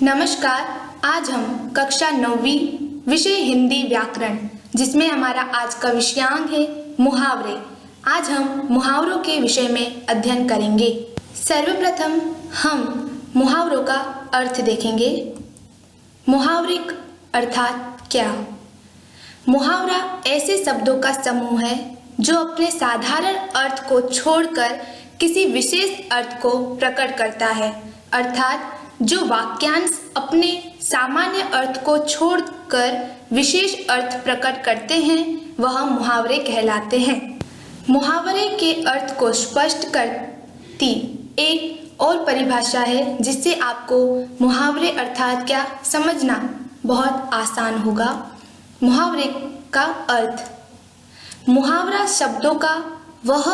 नमस्कार। आज हम कक्षा 9वीं विषय हिंदी व्याकरण, जिसमें हमारा आज का विषयांक है मुहावरे। आज हम मुहावरों के विषय में अध्ययन करेंगे। सर्वप्रथम हम मुहावरों का अर्थ देखेंगे। मुहावरे अर्थात क्या? मुहावरा ऐसे शब्दों का समूह है जो अपने साधारण अर्थ को छोड़कर किसी विशेष अर्थ को प्रकट करता है, अर्थात जो वाक्यांश अपने सामान्य अर्थ को छोड़कर विशेष अर्थ प्रकट करते हैं वह मुहावरे कहलाते हैं। मुहावरे के अर्थ को स्पष्ट करती एक और परिभाषा है जिससे आपको मुहावरे अर्थात क्या समझना बहुत आसान होगा। मुहावरे का अर्थ: मुहावरा शब्दों का वह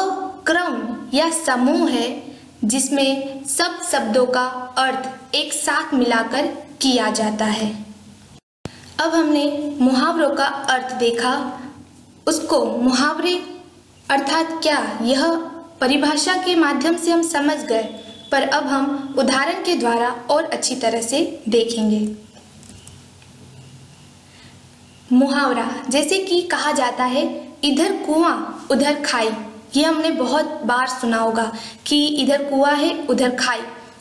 क्रम या समूह है जिसमें सब शब्दों का अर्थ एक साथ मिलाकर किया जाता है। अब हमने मुहावरों का अर्थ देखा, उसको मुहावरे अर्थात क्या यह परिभाषा के माध्यम से हम समझ गए, पर अब हम उदाहरण के द्वारा और अच्छी तरह से देखेंगे। मुहावरा जैसे कि कहा जाता है, इधर कुआं उधर खाई। ये हमने बहुत बार सुना होगा कि इधर कुआं है उधर खाई।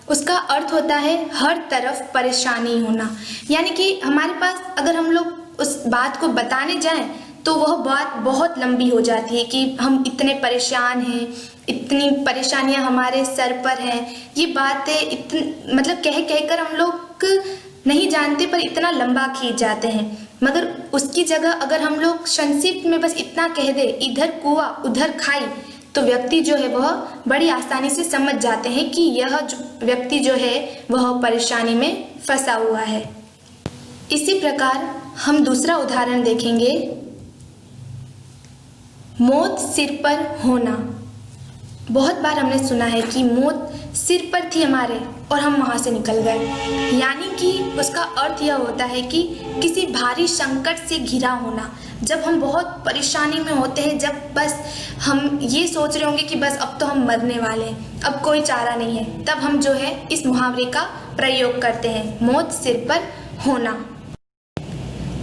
उसका अर्थ होता है हर तरफ परेशानी होना, यानी कि हमारे पास अगर हम लोग उस बात को बताने जाएं तो वह बात बहुत लंबी हो जाती है कि हम इतने परेशान हैं, इतनी परेशानियां हमारे सर पर हैं। ये बातें मतलब कह कहकर हम लोग नहीं जानते पर इतना लंबा खींच जाते हैं। मगर उसकी जगह अगर हम लोग संक्षिप्त में बस इतना कह दे, इधर कुआं उधर खाई, तो व्यक्ति जो है वह बड़ी आसानी से समझ जाते हैं कि यह व्यक्ति जो है वह परेशानी में फंसा हुआ है। इसी प्रकार हम दूसरा उदाहरण देखेंगे। मौत सिर पर होना। बहुत बार हमने सुना है कि मौत सिर पर थी हमारे और हम वहां से निकल गए, यानी कि उसका अर्थ यह होता है कि किसी भारी संकट से घिरा होना। जब हम बहुत परेशानी में होते हैं, जब बस हम ये सोच रहे होंगे कि बस अब तो हम मरने वाले हैं, अब कोई चारा नहीं है, तब हम जो है इस मुहावरे का प्रयोग करते हैं, मौत सिर पर होना।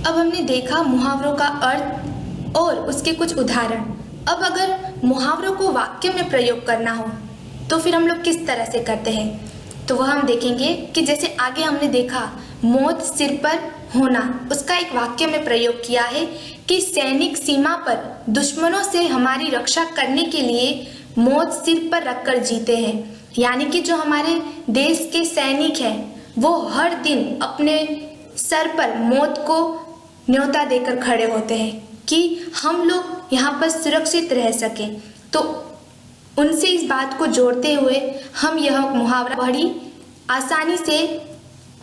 अब हमने देखा मुहावरों का अर्थ और उसके कुछ उदाहरण। अब अगर मुहावरों को वाक्य में प्रयोग करना हो तो फिर हम लोग किस तरह से करते हैं, तो वह हम देखेंगे कि जैसे आगे हमने देखा मौत सिर पर होना, उसका एक वाक्य में प्रयोग किया है कि सैनिक सीमा पर दुश्मनों से हमारी रक्षा करने के लिए मौत सिर पर रखकर जीते हैं। यानी कि जो हमारे देश के सैनिक हैं वो हर दिन अपने सर पर मौत को न्योता देकर खड़े होते हैं कि हम लोग यहाँ पर सुरक्षित रह सकें। तो उनसे इस बात को जोड़ते हुए हम यह मुहावरा बड़ी आसानी से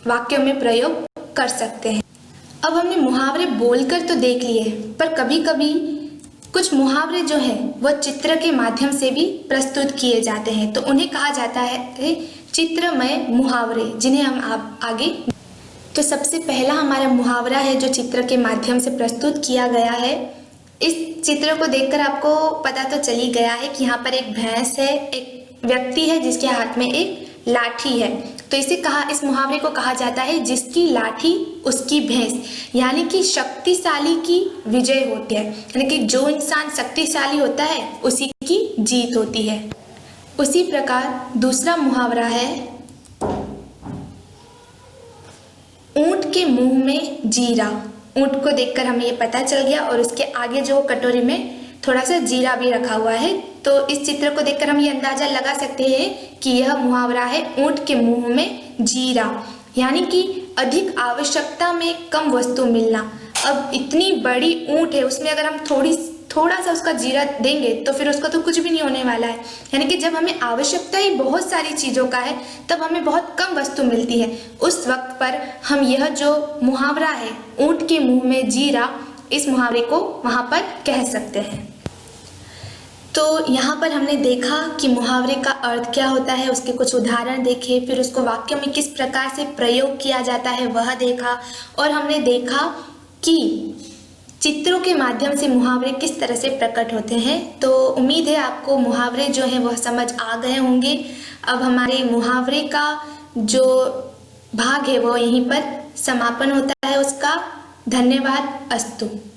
वाक्यों में प्रयोग कर सकते हैं। अब हमने मुहावरे बोलकर तो देख लिए, पर कभी कभी कुछ मुहावरे जो हैं वह चित्र के माध्यम से भी प्रस्तुत किए जाते हैं, तो उन्हें कहा जाता है चित्रमय मुहावरे, जिन्हें हम आगे। तो सबसे पहला हमारा मुहावरा है जो चित्र के माध्यम से प्रस्तुत किया गया है। इस चित्र को देखकर आपको पता तो चल ही गया है कि यहाँ पर एक भैंस है, एक व्यक्ति है जिसके हाथ में एक लाठी है। तो इस मुहावरे को कहा जाता है जिसकी लाठी उसकी भैंस, यानी कि शक्तिशाली की विजय होती है, यानी कि जो इंसान शक्तिशाली होता है उसी की जीत होती है। उसी प्रकार दूसरा मुहावरा है ऊंट के मुंह में जीरा। ऊंट को देखकर हमें ये पता चल गया और उसके आगे जो कटोरी में थोड़ा सा जीरा भी रखा हुआ है, तो इस चित्र को देखकर हम ये अंदाजा लगा सकते हैं कि यह मुहावरा है ऊंट के मुंह में जीरा, यानी कि अधिक आवश्यकता में कम वस्तु मिलना। अब इतनी बड़ी ऊंट है, उसमें अगर हम थोड़ा सा उसका जीरा देंगे तो फिर उसका तो कुछ भी नहीं होने वाला है। यानी कि जब हमें आवश्यकता ही बहुत सारी चीज़ों का है तब हमें बहुत कम वस्तु मिलती है, उस वक्त पर हम यह जो मुहावरा है ऊंट के मुंह में जीरा, इस मुहावरे को वहाँ पर कह सकते हैं। तो यहाँ पर हमने देखा कि मुहावरे का अर्थ क्या होता है, उसके कुछ उदाहरण देखे, फिर उसको वाक्य में किस प्रकार से प्रयोग किया जाता है वह देखा, और हमने देखा कि चित्रों के माध्यम से मुहावरे किस तरह से प्रकट होते हैं। तो उम्मीद है आपको मुहावरे जो हैं वह समझ आ गए होंगे। अब हमारे मुहावरे का जो भाग है वो यहीं पर समापन होता है उसका। धन्यवाद, अस्तु।